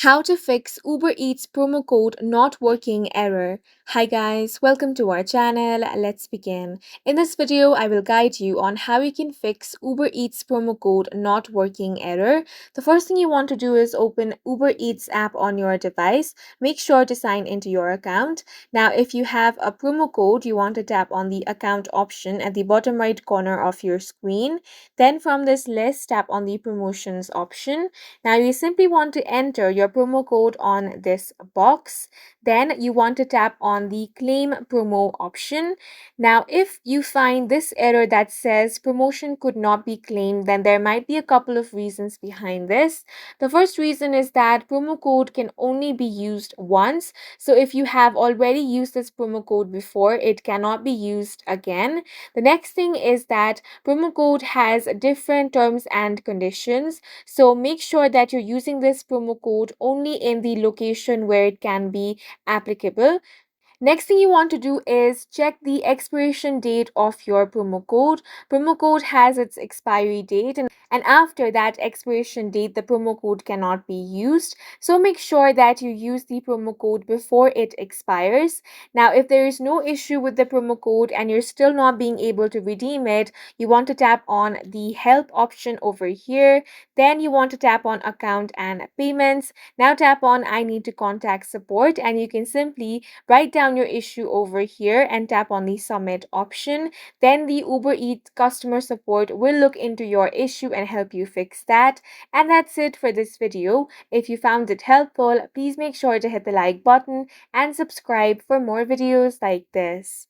How to fix Uber Eats promo code not working error. Hi guys, welcome to our channel. Let's begin. In this video, I will guide you on how you can fix Uber Eats promo code not working error. The first thing you want to do is open Uber Eats app on your device. Make sure to sign into your account. Now, if you have a promo code, you want to tap on the account option at the bottom right corner of your screen. Then from this list, tap on the promotions option. Now you simply want to enter your promo code on this box. Then you want to tap on the claim promo option. Now if you find this error that says promotion could not be claimed, then there might be a couple of reasons behind this. The first reason is that promo code can only be used once. So if you have already used this promo code before, it cannot be used again. The next thing is that promo code has different terms and conditions. So make sure that you're using this promo code only in the location where it can be applicable. Next thing you want to do is check the expiration date of your promo code. Promo code has its expiry date, and after that expiration date, the promo code cannot be used. So make sure that you use the promo code before it expires. Now, if there is no issue with the promo code and you're still not being able to redeem it, you want to tap on the help option over here. Then you want to tap on account and payments. Now tap on I need to contact support, and you can simply write down your issue over here and tap on the submit option. Then the Uber Eats customer support will look into your issue and help you fix that. And that's it for this video. If you found it helpful, please make sure to hit the like button and subscribe for more videos like this.